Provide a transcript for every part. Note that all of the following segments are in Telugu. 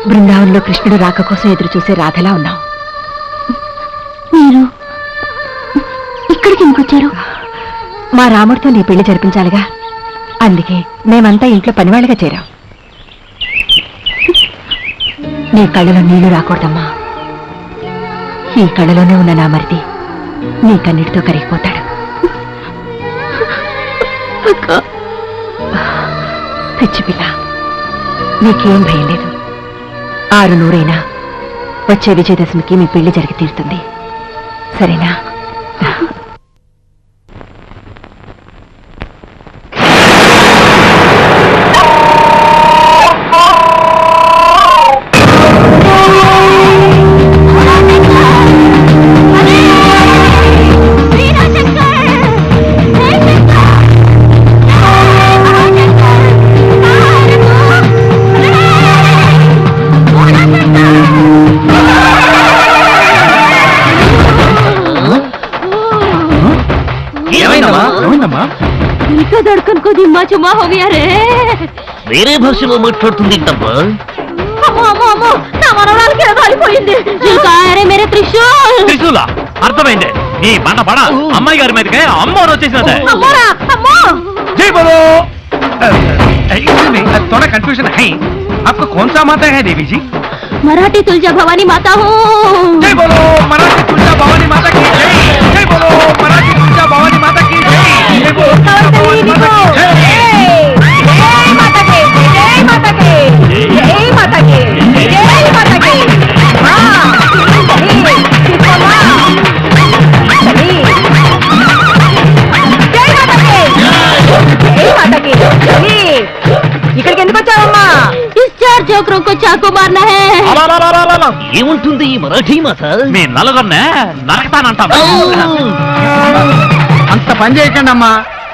బృందావనంలో కృష్ణుడు రాక కోసం ఎదురు చూసే రాధలా ఉన్నావు. మీరు ఇక్కడికి ఎందుకొచ్చారు? మా రాముడితో నీ పెళ్లి జరిపించాలిగా, అందుకే మేమంతా ఇంట్లో పనివాళ్ళగా చేరాం. నీ కళ్ళలో నీళ్లు రాకూడదమ్మా. ఈ కళ్ళలోనే ఉన్న నా మరిది నీ కన్నిటితో కరిగిపోతాడు. పిచ్చి పిల్ల, నీకేం భయం లేదు. 600 వచ్చే విజయదశమికి మీ పెళ్లి జరిగి తీరుతుంది, సరేనా? జమా హో గయా రే. వేరే భాషలో మాట్లాడుతుందేంటమ్మా? అమ్మో అమ్మో అమ్మో, నా మనవరాలకి ఏదో అయిపోయింది. జిల్కారే మేరే త్రిశూల్. త్రిశూల అర్థమైంది. ఈ బండ పడ అమ్మాయి గారి మీదకే అమ్మోరు వచ్చేసినదే. అమ్మోరా అమ్మో. जय बोलो। इसमें थोड़ा कंफ्यूजन है, आपको कौन सा माता है देवी जी? मराठी तुलजा भवानी माता हूँ। जय बोलो मराठी तुलजा भवानी माता की जय। जय बोलो मराठी तुलजा भवानी माता की जय। जय बोलो तुलजा भवानी माता की जय। जय माता की, जय माता की, जय माता की, जय माता की। हाँ, ఇక్కడికి ఎందుకు వచ్చావమ్మా? డిశ్చార్జ్ జోకరం को చాకు मारना है। ఏముంటుంది ఈ మరాఠీ మాత? మీ నలుగురినే నరకతానంటాను. అంత పని చేయకండి అమ్మా.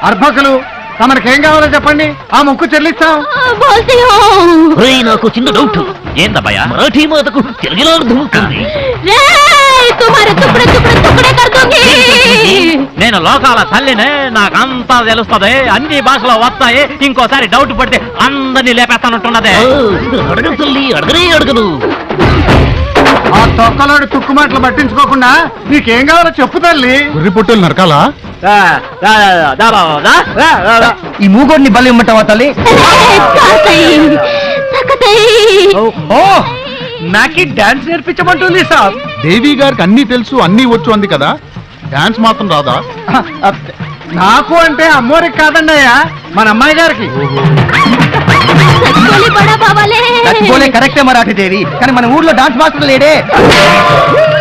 అర్భకులు తమకేం కావాలో చెప్పండి, ఆ మొక్కు చెల్లిస్తాం. बोलती हूँ। నాకు చిన్న డౌట్. ఏందబ్బా మరాఠీ మాతకు తెలుగులో అర్థం అవుతుంది? तुम्हारे टुकड़े टुकड़े टुकड़े कर दूंगी। నేను లోకాల తల్లినే, నాకంతా తెలుస్తుంది, అన్ని భాషలో వస్తాయి. ఇంకోసారి డౌట్ పడితే అందరినీ లేపేస్తానంటున్నదే. అడగను తల్లి, అడగనే అడగను. ఆ తొక్కలోడు తుక్కు మాటలు పట్టించుకోకుండా నీకేం కావాలో చెప్పు తల్లి. గుర్రి పొట్టులు నరకాలా? ఈ మూగోడిని బలి ఇమ్మంటావా తల్లి? నాకి డాన్స్ నేర్పించమంటుంది సాబ్. దేవి గారికి అన్ని తెలుసు, అన్ని వచ్చు అంది కదా, డాన్స్ మాత్రం రాదా? నాకు అంటే అమ్మోరికి కాదండి అయ్యా, మన అమ్మాయి గారికి. बोले కరెక్టే మరాఠీ దేవి, కానీ మన ఊర్లో డాన్స్ మాస్టర్ లేడే.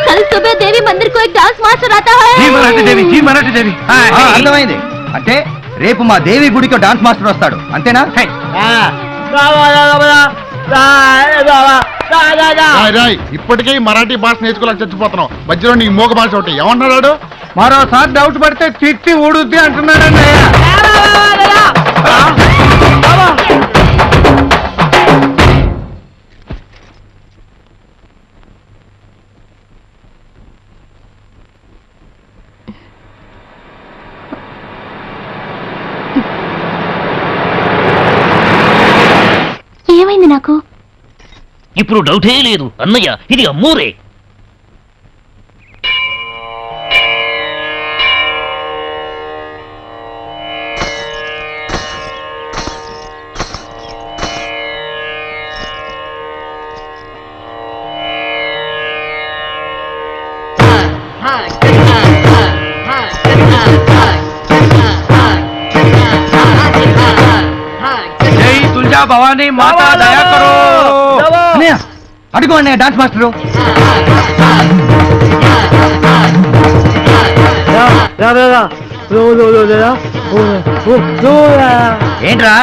कल सुबह देवी मंदिर को एक डांस मास्टर आता है। జీ మరాఠీ దేవి, జీ మరాఠీ దేవి. అర్థమైంది. అంటే రేపు మా దేవి గుడికి డాన్స్ మాస్టర్ వస్తాడు, అంతేనా? రాయ్ రాయ్, ఇప్పటికే ఈ మరాఠీ భాష నేర్చుకోవాలని చచ్చిపోతున్నావు, మధ్యలో నీ మోగ భాష ఒకటి ఏమన్నాడు? మరోసారి డౌట్ పడితే తిట్టి ఊడుద్ది అంటున్నాడండి అయ్యా. ఏమైంది నాకు? ఇప్పుడు డౌటే లేదు అన్నయ్య, ఇది అమ్మూరే. జై తుల్జా భవానీ మాతా దయా కరో. అడుగు అన్నయ్య డాన్స్ మాస్టరు. ఏంట్రా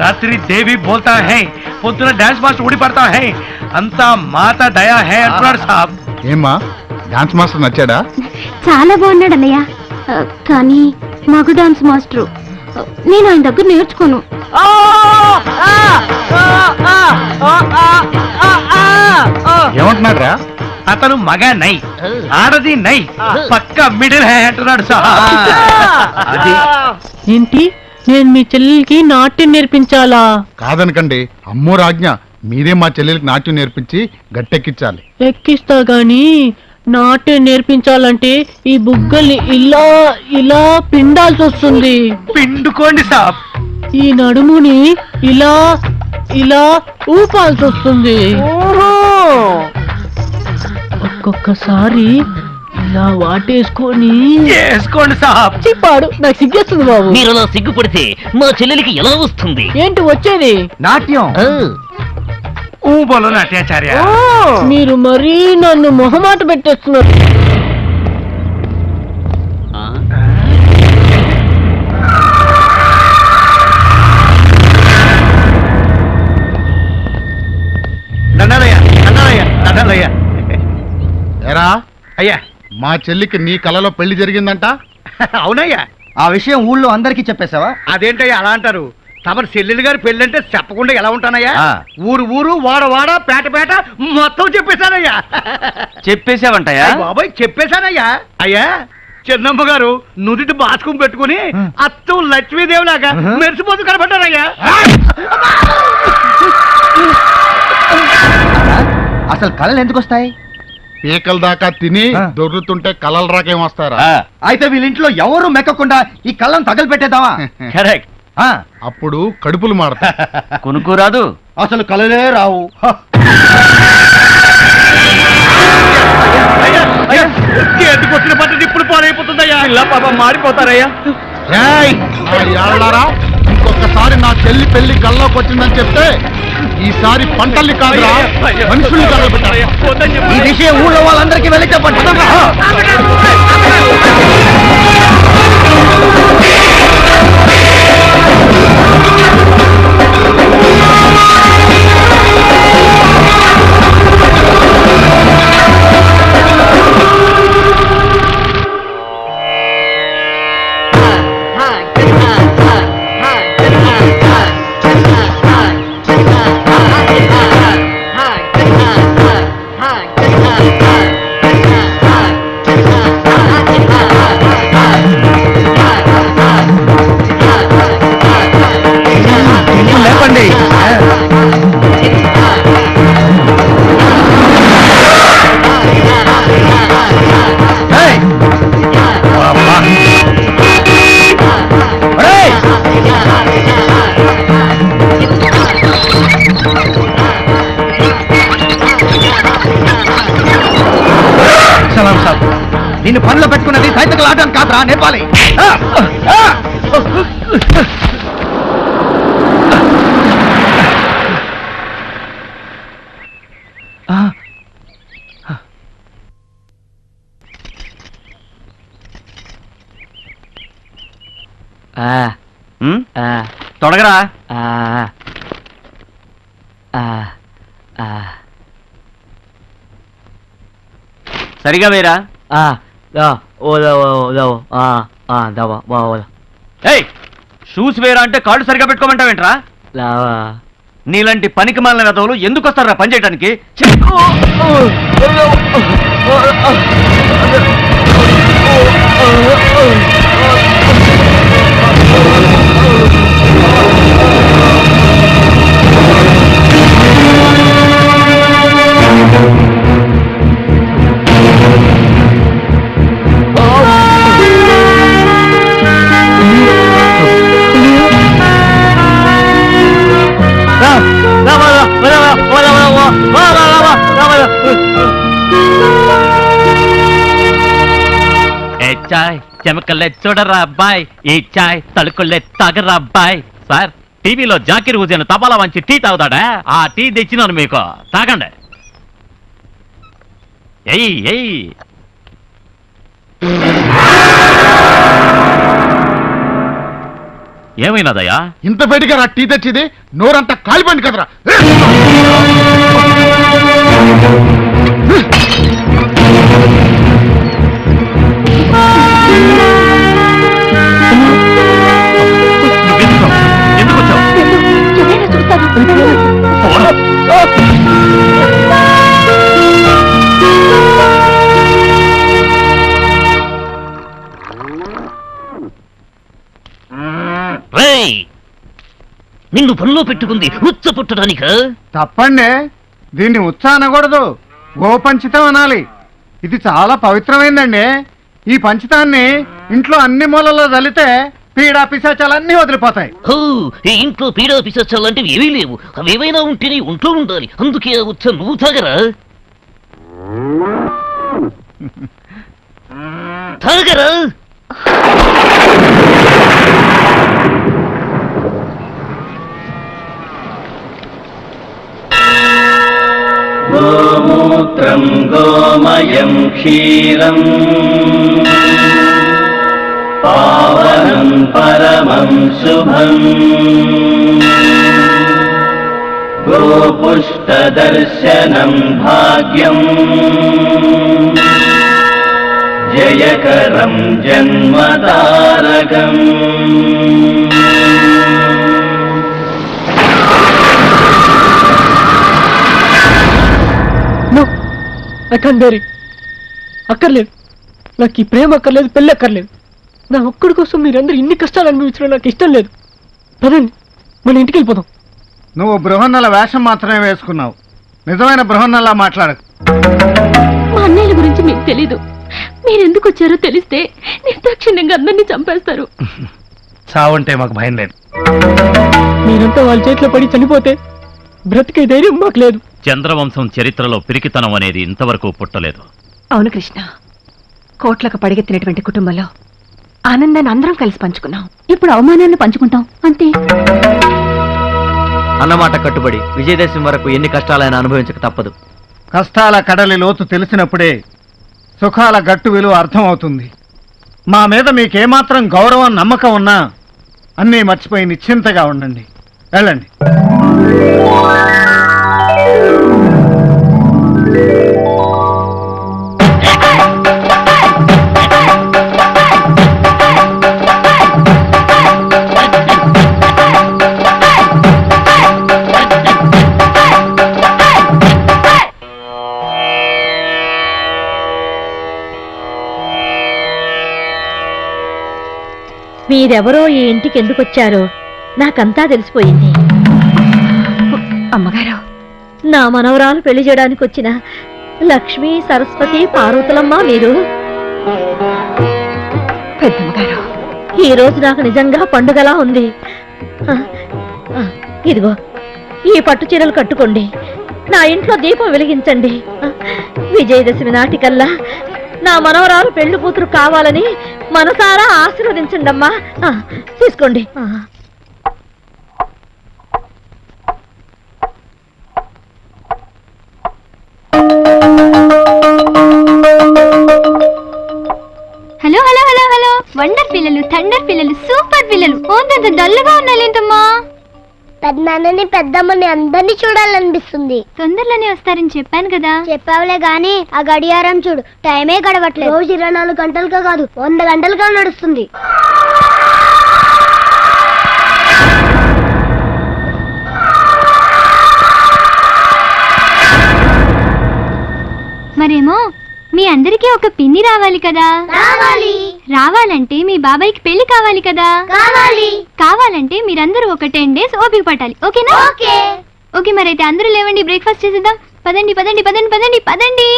రాత్రి దేవి బోల్తా హై, పొద్దున డాన్స్ మాస్టర్ ఊడి పడతా హై, అంతా మాతా దయా హై అంటున్నాడు సాబ్. ఏమ్మా, డాన్స్ మాస్టర్ నచ్చాడా? చాలా బాగున్నాడు అన్నయ్య, కానీ మగ డాన్స్ మాస్టరు. నేను ఆయన దగ్గర నేర్చుకోను. ఏమంటున్నాడు రా? అతను మగ నై, ఆడది నై, పక్క మిడిల్ హై అంటున్నాడు సాబ్. ఏంటి, నేను మీ చెల్లెలకి నాట్యం నేర్పించాలా? కాదనకండి, అమ్మో రాజ్ఞ, మీరే మా చెల్లెలకి నాట్యం నేర్పించి గట్టెక్కించాలి. ఎక్కిస్తా గాని నాట్యం నేర్పించాలంటే ఈ బుగ్గల్ని ఇలా ఇలా పిండాల్సి వస్తుంది. పిండుకోండి సాబ్. ఈ నడుముని ఇలా ఇలా ఊపాల్సి వస్తుంది. ఒక్కొక్కసారి ఇలా వాటేసుకొని చేసుకోండి సాబ్. చిప్పాడు. నాకు సిగ్గేస్తుంది బాబు. మీరు అలా సిగ్గుపడితే మా చెల్లెలికి ఎలా వస్తుంది? ఏంటి వచ్చేది? నాట్యం. ఊ బోలో నాట్యాచార్య. మీరు మరీ నన్ను మొహమాట పెట్టేస్తున్నారు. దండాలయ్య, దండాలయ్య, దండాలయ్య. ఎరా అయ్యా. మా చెల్లికి నీ కలలో పెళ్లి జరిగిందంట. అవునయ్యా. ఆ విషయం ఊళ్ళో అందరికీ చెప్పేశావా? అదేంటయ్యా అలా అంటారు? తమరు చెల్లెలు గారి పెళ్ళంటే చెప్పకుండా ఎలా ఉంటానయ్యా? ఆ. ఊరు ఊరు వాడ వాడ పేట పేట మొత్తం చెప్పేశానయ్యా. చెప్పేశావంటయా? అయ్ బాబాయ్ చెప్పేశానయ్యా. అయ్యా చిన్నమ్మ గారు నుదుటి బాస్కం పెట్టుకుని అత్తం లక్ష్మీదేవి లాగా మెరిసిపోతూ కనబడ్డారయ్యా. అసలు కళలు ఎందుకు వస్తాయి? పీకల దాకా తిని దొర్రుతుంటే కలలు రాకేం వస్తారా? అయితే వీళ్ళింట్లో ఎవరు మెక్కకుండా ఈ కళ్ళను తగలపెట్టేద్దామా? కరెక్ట్. అప్పుడు కడుపులు మాడతా. కొనుక్కోరాదు. అసలు కళలే రావు. ఎందుకు వచ్చిన పద్ధతి ఇప్పుడు పాడైపోతుందయ్యా. ఇలా పాపం మారిపోతారయ్యా. ఏయ్, నా యాళ్ళారా, ఇంకొకసారి నా చెల్లి పెళ్లి కల్లోకి వచ్చిందని చెప్తే ఈసారి పంటల్ని కాదురా మనుషుల్ని తగలబెట్టాలి. ఈ విషయం ఊళ్ళో వాళ్ళందరికీ వెళ్ళి చెప్పండి. లేపండి. సలాం సాబ్, నిన్ను పనిలో పెట్టుకున్నది సైనికులు ఆడడానికి కాదురా, నేర్పాలి. తొడగరా. సరిగా వేరా. ఏయ్, షూస్ వేరా అంటే కాళ్ళు సరిగా పెట్టుకోమంటావేంట్రా? నీలాంటి పనికి మాలిన వెధవులు ఎందుకు వస్తారా పని చేయడానికి? చాయ్ చెమకల్లే చూడరా అబ్బాయి, ఈ చాయ్ తడుకుల్లే తాగరా అబ్బాయి. సార్, టీవీలో జాకిర్ హుసేన్ తపాలా వంచి టీ తాగుతాడా? ఆ టీ తెచ్చినాను మీకు, తాగండి. ఎయ్ ఎయ్. ఏమైనాదయ్యా? ఇంత వేడిగా రా టీ తెచ్చింది, నోరంతా కాలిపోయింది కదరా. ఎందుకు వచ్చావు? నిన్ను పనిలో పెట్టుకుంది ఉచ్చ పుట్టడానిక? తప్పండి, దీన్ని ఉత్సాహ అనకూడదు, గోపంచితం అనాలి. ఇది చాలా పవిత్రమైందండి. ఈ పంచితాన్ని ఇంట్లో అన్ని మూలలో చల్లితే పీడా పిశాచాలన్నీ వదిలిపోతాయి. హో, ఈ ఇంట్లో పీడా పిశాచాలంటివి ఏమీ లేవు. అవేమైనా ఉంటేనే ఒంట్లో ఉండాలి. అందుకే ఆ ఉచ్చ నువ్వు తాగరా? తాగరా? గోమూత్రం గోమయం క్షీరం పావనం పరమం శుభం గోపుష్టదర్శనం భాగ్యం జయకరం జన్మతారకం. అక్కర్లేదు, నాకు ఈ ప్రేమ అక్కర్లేదు, పెళ్ళి అక్కర్లేదు. నా ఒక్కడి కోసం మీరందరూ ఇన్ని కష్టాలు అనుభవించడం నాకు ఇష్టం లేదు. పదండి, మన ఇంటికి వెళ్ళిపోదాం. నువ్వు బృహన్నల వేషం మాత్రమే వేసుకున్నావు, నిజమైన బృహన్నలా మాట్లాడకు. మా అన్నయ్యల గురించి మీకు తెలీదు. మీరెందుకు వచ్చారో తెలిస్తే నిర్దాక్షిణ్యంగా అందరినీ చంపేస్తారు. చావంటే మాకు భయం లేదు. మీరంతా వాళ్ళ చేతిలో పడి చనిపోతే బ్రతికే ధైర్యం మాకు లేదు. చంద్రవంశం చరిత్రలో పిరికితనం అనేది ఇంతవరకు పుట్టలేదు. అవును కృష్ణ, కోట్లకు పడిగెత్తినటువంటి కుటుంబంలో ఆనందాన్ని అందరం కలిసి పంచుకున్నాం. ఇప్పుడు అవమానాన్ని పంచుకుంటాం అంతే. అన్నమాట కట్టుబడి విజయదశమి వరకు ఎన్ని కష్టాలైనా అనుభవించక తప్పదు. కష్టాల కడలి లోతు తెలిసినప్పుడే సుఖాల గట్టు విలువ అర్థమవుతుంది. మా మీద మీకేమాత్రం గౌరవం నమ్మకం ఉన్నా అన్నీ మర్చిపోయి నిశ్చింతగా ఉండండి. వెళ్ళండి. మీరెవరో ఈ ఇంటికి ఎందుకు వచ్చారో నాకంతా తెలిసిపోయింది. అమ్మగారు, నా మనవరాలు పెళ్లి చేయడానికి వచ్చిన లక్ష్మీ సరస్వతి పార్వతులమ్మ మీరు. పెద్దమ్మగారు, ఈ రోజు నాకు నిజంగా పండుగలా ఉంది. ఇదిగో ఈ పట్టు చీరలు కట్టుకోండి, నా ఇంట్లో దీపం వెలిగించండి. విజయదశమి నాటికల్లా నా మనవరాలు పెళ్లి కూతురు కావాలని మనసారా ఆశీర్వదించండి అమ్మా. తీసుకోండి. Hello hello hello hello, wonder పిల్లలు, థండర్ పిల్లలు, సూపర్ పిల్లలు. ఓంత డల్గా ఉన్నాలేంటమ్మా? పెద్దనాన్నని పెద్దమ్మని అందరినీ చూడాలనిపిస్తుంది. తొందరలోనే వస్తారని చెప్పాను కదా. చెప్పావులే గాని ఆ గడియారం చూడు, టైమే గడవట్లేదు. రోజు 24 గంటలుగా కాదు 100 గంటలుగా నడుస్తుంది. మరేమో మీ అందరికీ ఒక పిన్ని రావాలి కదా. రావాలంటే మీ బాబాయ్కి పెళ్లి కావాలి కదా. కావాలంటే మీరందరూ ఒక 10 days ఓపిక పట్టాలి. ఓకేనా? ఓకే, మరైతే అందరూ లేవండి, బ్రేక్ఫాస్ట్ చేసేద్దాం. పదండి పదండి పదండి పదండి పదండి.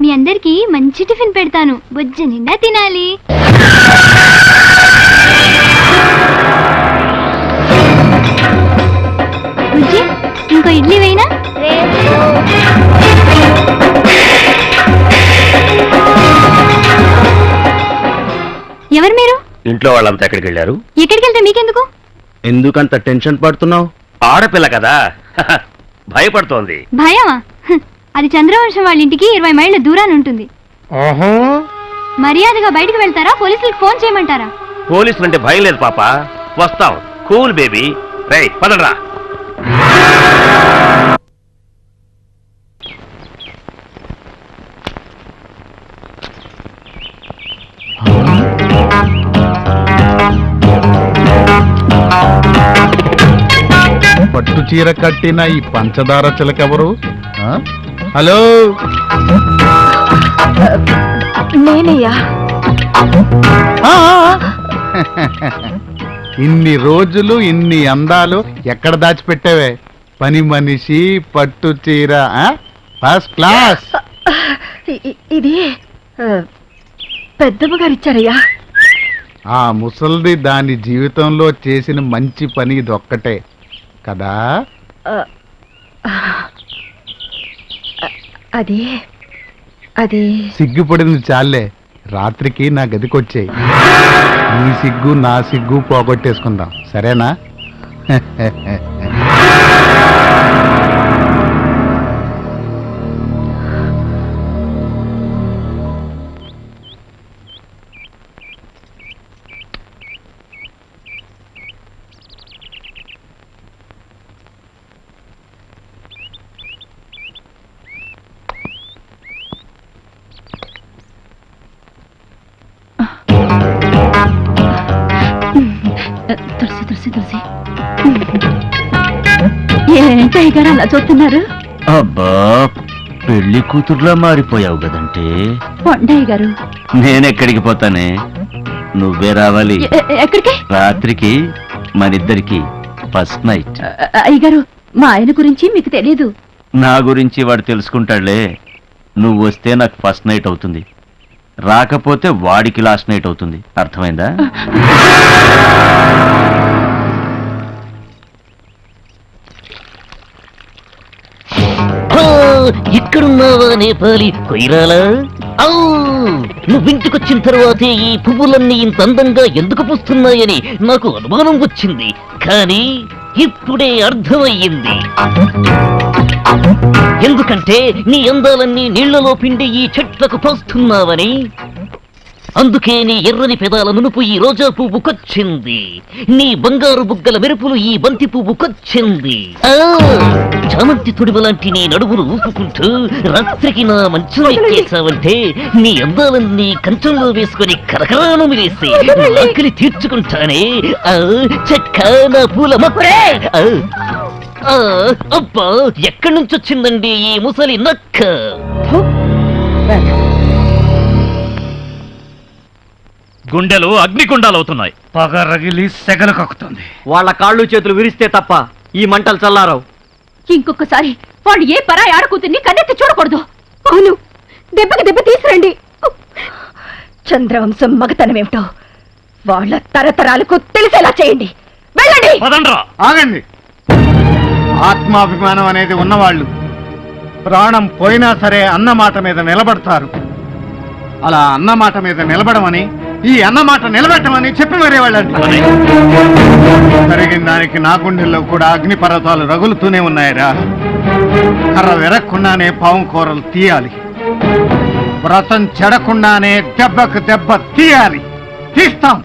మీ అందరికి మంచి టిఫిన్ పెడతాను, బొజ్జ నిండా తినాలి. బుజ్జి, ఇంకో ఇడ్లీ వేయినా? ఎవరు మీరు? ఇంట్లో వాళ్ళంతా ఎక్కడికి వెళ్ళారు? ఎక్కడికి వెళ్తే మీకెందుకు? ఎందుకంత టెన్షన్ పడుతున్నావు? ఆడపిల్ల కదా, భయపడుతోంది. భయమా? అది చంద్రవంశం వాళ్ళ ఇంటికి 20 మైళ్ళ దూరాన్ని ఉంటుంది. మర్యాదగా బయటకు వెళ్తారా, పోలీసులకు ఫోన్ చేయమంటారా? పోలీసులంటే భయం లేదు పాప, వస్తాం. Cool baby. రేయ్ పదరా. పట్టు చీర కట్టిన ఈ పంచదార చిలకెవరు? హలో, నేనయ్యా. ఇన్ని రోజులు ఇన్ని అందాలు ఎక్కడ దాచిపెట్టావే? పని మనిషి, పట్టు చీర, ఫస్ట్ క్లాస్. ఇది పెద్దమ్మ గారు ఇచ్చారయ్యా. ఆ ముసల్ది దాని జీవితంలో చేసిన మంచి పని ఇదొక్కటే కదా. అది అది సిగ్గుపడింది చాలే, రాత్రికి నా గదికొచ్చేయి. నీ సిగ్గు నా సిగ్గు పోగొట్టేసుకుందాం, సరేనా? తులసి తులసి తులసి ఏంటయ్య గారు అలా చూస్తున్నారు? అబ్బా, పెళ్లి కూతురులా మారిపోయావు కదంటే. కొండయ్య గారు, నేనెక్కడికి పోతానే, నువ్వే రావాలి. ఎక్కడికి? రాత్రికి మనిద్దరికి ఫస్ట్ నైట్. అయ్యగారు, మా ఆయన గురించి మీకు తెలీదు. నా గురించి వాడు తెలుసుకుంటాడులే. నువ్వు వస్తే నాకు ఫస్ట్ నైట్ అవుతుంది, రాకపోతే వాడికి లాస్ట్ నైట్ అవుతుంది. అర్థమైందా? ఇక్కడున్నావా నేపాలి కొయిరాలా? నువ్వింటికొచ్చిన తర్వాతే ఈ పువ్వులన్నీ ఇంత అందంగా ఎందుకు పూస్తున్నాయని నాకు అనుమానం వచ్చింది, కానీ ఇప్పుడే అర్థమయ్యింది. ఎందుకంటే నీ అందాలన్నీ నీళ్లలో పిండి ఈ చెట్లకు పోస్తున్నావని. అందుకే నీ ఎర్రని పెదాల నునుపు ఈ రోజా పువ్వుకొచ్చింది, నీ బంగారు బుగ్గల మెరుపులు ఈ బంతి పువ్వుకొచ్చింది. చామంతి తొడిమ లాంటి నీ నడువును ఊపుకుంటూ రాత్రికి నా మంచం ఎక్కేసావంటే నీ అందాలన్నీ కంచంలో వేసుకుని కరకరాను మిలేసి ఆకలి తీర్చుకుంటానే. చెక్క నా పూల మొక్కరే. అబ్బా, ఎక్కడి నుంచి వచ్చిందండి ఈ ముసలి నక్క? గుండెలు అగ్నిగుండాలు అవుతున్నాయి. పగ రగిలి సెగలు కక్కుతుంది. వాళ్ళ కాళ్ళు చేతులు విరిస్తే తప్ప ఈ మంటలు చల్లారావు. ఇంకొకసారి వాళ్ళు ఏ పరాయి ఆడకూతుర్ని కన్నెత్తి చూడకూడదు. అవును, దెబ్బకి దెబ్బ తీసురండి. చంద్రవంశం మగతనమేమిటో వాళ్ళ తరతరాలకు తెలిసేలా చేయండి. వెళ్ళండి. ఆగండి. ఆత్మాభిమానం అనేది ఉన్నవాళ్ళు ప్రాణం పోయినా సరే అన్నమాట మీద నిలబడతారు. అలా అన్నమాట మీద నిలబడమని, ఈ అన్నమాట నిలబెట్టమని చెప్పి మరే వాళ్ళు అంటారు. జరిగిన దానికి నా గుండెల్లో కూడా అగ్నిపర్వతాలు రగులుతూనే ఉన్నాయిరా. కర్ర విరక్కుండానే పాము కూరలు తీయాలి, వ్రతం చెడకుండానే దెబ్బకు దెబ్బ తీయాలి. తీస్తాం.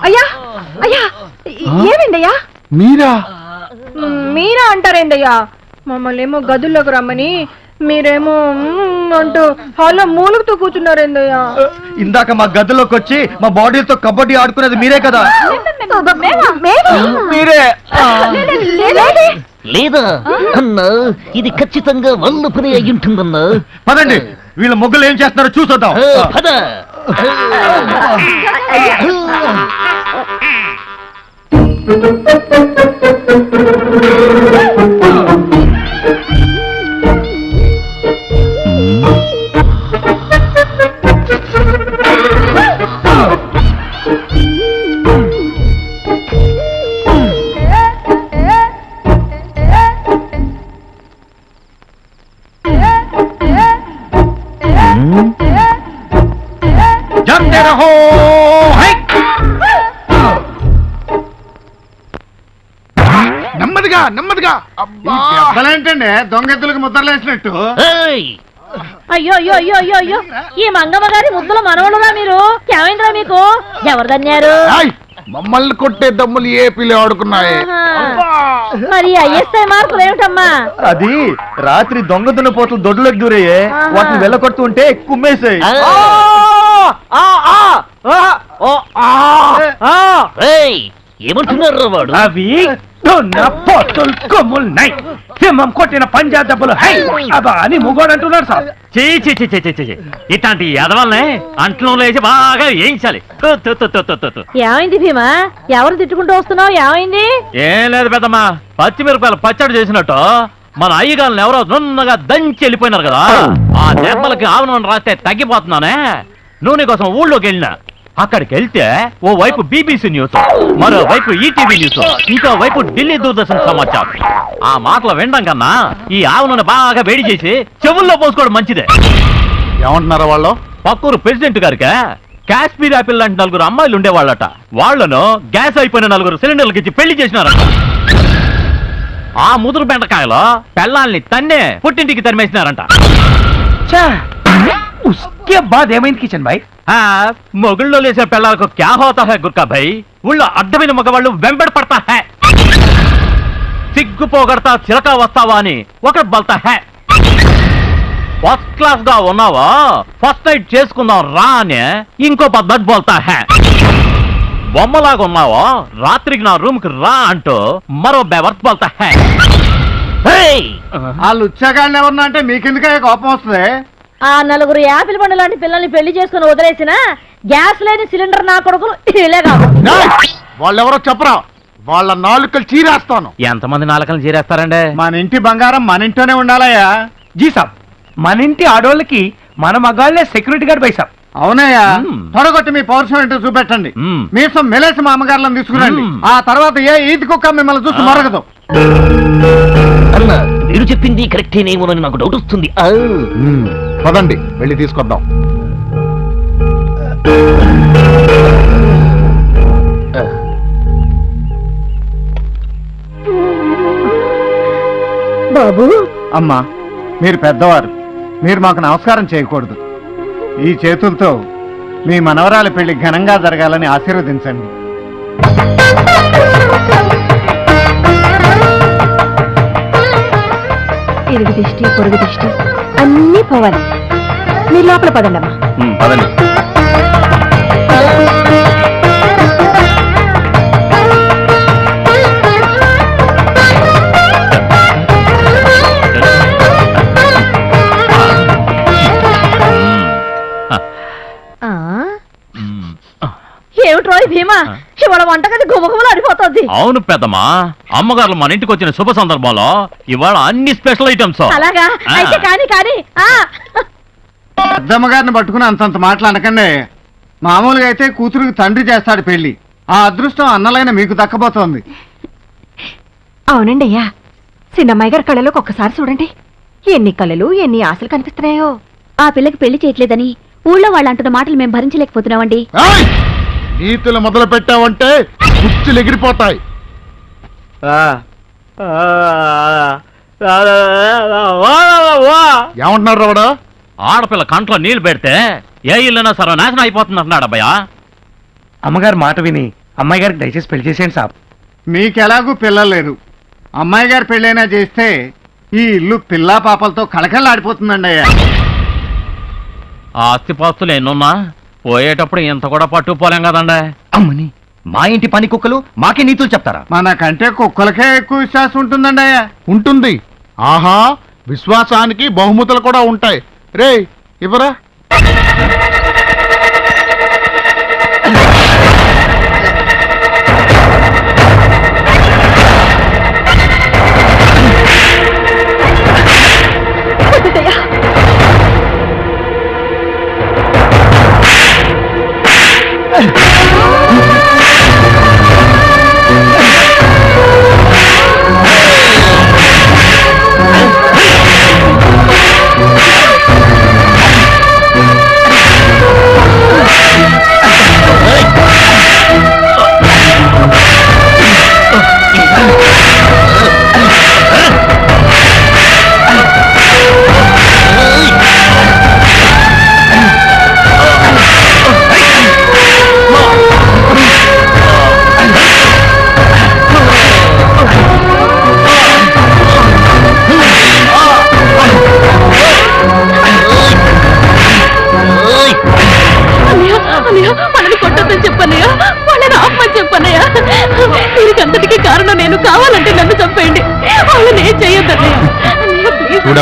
అయ్యా అయ్యా, ఏమైందయ్యా? మీరా అంటారేందయ్యా? మమ్మల్ని ఏమో గదుల్లోకి రమ్మని మీరేమో అంటూ హాల్లో మూలుగుతూ కూర్చున్నారేందయ్యా? ఇందాక మా గదిలోకి వచ్చి మా బాడీలతో కబడ్డీ ఆడుకునేది మీరే కదా? మీరే లేదా అన్నా? ఇది ఖచ్చితంగా వాళ్ళ పని అయి ఉంటుందన్నా. పదండి, వీళ్ళ మొగ్గులు ఏం చేస్తున్నారో చూసొద్దాం. పద. నెమ్మదిగా నెమ్మదిగా. అబ్బా దెబ్బలేంటండి దొంగెద్దులకు ముద్రలేసినట్టు? అయ్యో అయ్యో అయ్యో అయ్యో అయ్యో ఈ మంగమ్మ గారి ముద్దుల మనవడురా మీరు. ఏమైందిరా మీకు? ఎవరు దన్యారు? మమ్మల్ని కొట్టే దమ్ములు ఏపీలో ఆడుకున్నాయి. మరి ఐఎస్ఐ మార్కులు ఏమిటమ్మా? అది రాత్రి దొంగ పోతులు దొడ్లోకి దూరయ్యే, వాటిని వెళ్ళకొడుతూ ఉంటే కుమ్మేసాయి. ఏమంటున్నారు వాడు? అవి పోతులు కొమ్ములున్నాయి, సింహం కొట్టిన పంజా దెబ్బలు అని ముగోడు అంటున్నాడు సార్. ఇట్లాంటి ఎదవల్ని అంట్లో లేచి బాగా వేయించాలి. ఏమైంది భీమా? ఎవరు తిట్టుకుంటూ వస్తున్నావు? ఏమైంది? ఏం లేదు పెద్దమ్మా, పచ్చిమిరపకాయలు పచ్చడి చేసినట్టు మన అయ్యగాళ్ళని ఎవరో నున్నగా దంచి వెళ్ళిపోయినారు కదా, ఆ దెబ్బలకి ఆవనం రాస్తే తగ్గిపోతున్నానే. నూనె కోసం ఊళ్ళోకి వెళ్ళినా, అక్కడికి వెళ్తే ఓ వైపు బీబీసీ న్యూస్, మరో వైపు ఈటీవీ న్యూస్, ఇంకో వైపు ఢిల్లీ దూరదర్శన్ సమాచారం. ఆ మాటలు వినడం కన్నా ఈ ఆవును బాగా వేడి చేసి చెవుల్లో పోసుకోవడం మంచిదే. ఏమంటున్నారా వాళ్ళు? పక్కూరు ప్రెసిడెంట్ గారికి కాశ్మీర్ యాపిల్ లాంటి 4 అమ్మాయిలు ఉండేవాళ్ళట. వాళ్లను గ్యాస్ అయిపోయిన 4 సిలిండర్లకి ఇచ్చి పెళ్లి చేసినారట. ఆ ముదురు బెండకాయలో పెళ్ళాల్ని తన్నే పుట్టింటికి తరిమేసినారంట. उसके बाद ఏమైంది కిషన్ భాయ్? మొగుళ్ళో లేసిన పిల్లలకు క్యా హోతా హై గుర్కా భాయ్, ఊళ్ళో అడ్డమైన మగవాళ్ళు వెంబడి పడతా హై. సిగ్గు పోగొడతా చిలక వస్తావా అని ఒకటి బల్తా హై. ఫస్ట్ క్లాస్ గా ఉన్నావా, ఫస్ట్ నైట్ చేసుకుందాం రా అని ఇంకో పద్ధతి బోల్తా హై. బొమ్మలాగా ఉన్నావా, రాత్రికి నా రూమ్ కి రా అంటూ మరో బెవర్త్ బోల్తా హై. వాళ్ళు ఉచ్చాగాళ్ళు ఎవరన్నా అంటే మీకెందుకే కోపం వస్తుంది? ఆ 4 యాపిల్ పండు లాంటి పిల్లల్ని పెళ్లి చేసుకుని వదిలేసిన గ్యాస్ లేని సిలిండర్ నా కొడుకులు ఇలే కాదు. వాళ్ళెవరో చెప్పరా, వాళ్ళ నాలుకలు చీరేస్తాను. ఎంతమంది నాలుకలు చీరేస్తారండి? మన ఇంటి బంగారం మన ఇంట్లోనే ఉండాలయ్యా. జీ సాబ్, మన ఇంటి ఆడోళ్ళకి మన మగాళ్ళే సెక్యూరిటీ గార్డ్ బై సాబ్. అవునయ్యా, తొడగొట్టి మీ పౌరుషం ఏంటో చూపెట్టండి. మీసం మెలేసి మా అమ్మగారులను తీసుకురండి. ఆ తర్వాత ఏ ఈది కుక్క మిమ్మల్ని చూసి మరగదు. అన్న మీరు చెప్పింది కరెక్టేనేమోనని నాకు డౌట్ వస్తుంది. పదండి వెళ్ళి తీసుకొద్దాం. బాబు, అమ్మా మీరు పెద్దవారు, మీరు మాకు నమస్కారం చేయకూడదు. ఈ చేతులతో మీ మనవరాలి పెళ్లి ఘనంగా జరగాలని ఆశీర్వదించండి. ఇరుగు దిష్టి పొరుగు దిష్టి అన్నీ పోవాలి. మీరు లోపల పదండమ్మా. పదండి. ఏమిట్రో భీమా, ఇవాళ వంటగది గుమగుమలు అడిపోతుంది. అవును పెద్దమ్మా, అమ్మగారు మన ఇంటికి వచ్చిన శుభ సందర్భంలో ఇవాళ అన్ని స్పెషల్ ఐటమ్స్. అలాగా అయితే కానీ కానీ పెద్దమ్మగారిని పట్టుకుని అంతంత మాటలు అనకండి. మామూలుగా అయితే కూతురికి తండ్రి చేస్తాడు పెళ్లి. ఆ అదృష్టం అన్నలైన మీకు దక్కబోతోంది. అవునండి అయ్యా, చిన్నమ్మాయి గారి కళ్ళలోకి ఒక్కసారి చూడండి. ఎన్ని కళలు ఎన్ని ఆశలు కనిపిస్తున్నాయో. ఆ పిల్లకి పెళ్లి చేయట్లేదని ఊళ్ళో వాళ్ళు అంటున్న మాటలు మేము భరించలేకపోతున్నామండి. నీతులు మొదలు పెట్టావంటే కుచ్చులు ఎగిరిపోతాయి. ఏమంటున్నారు రావడా? ఆడపిల్ల కంట్లో నీళ్లు పెడితే ఏ ఇల్లైనా సర్వనాశనం అయిపోతుంది అంటున్నాడు అబ్బాయా. అమ్మగారు మాట విని అమ్మాయి గారికి దయచేసి పెళ్లి చేసేయండి సాబ్. మీకెలాగూ పిల్లలు లేరు. అమ్మాయి గారి పెళ్ళైనా చేస్తే ఈ ఇల్లు పిల్లా పాపలతో కళకళలాడిపోతుందండి అయ్యా. ఆస్తిపాస్తులు ఎన్నున్నా పోయేటప్పుడు ఇంత కూడా పట్టుకుపోలేం కదండి. అమ్మని మా ఇంటి పని కుక్కలు మాకే నీతులు చెప్తారా? మనకంటే కుక్కలకే ఎక్కువ విశ్వాసం ఉంటుందండి అయ్యా. ఉంటుంది. ఆహా, విశ్వాసానికి బహుమతులు కూడా ఉంటాయి. రే ఇవ్వరా.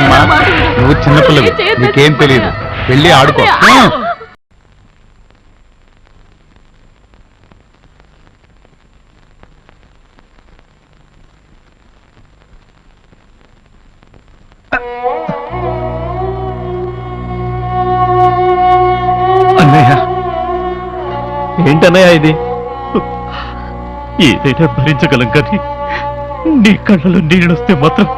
అమ్మా నువ్వు చిన్నపిల్లవి నీకేం తెలియదు వెళ్ళి ఆడుకో అన్నయ్య ఏంటన్నయ్య ఇది ఏదైనా భరించగలం కానీ నీ కళ్ళలో నీళ్ళొస్తే మాత్రం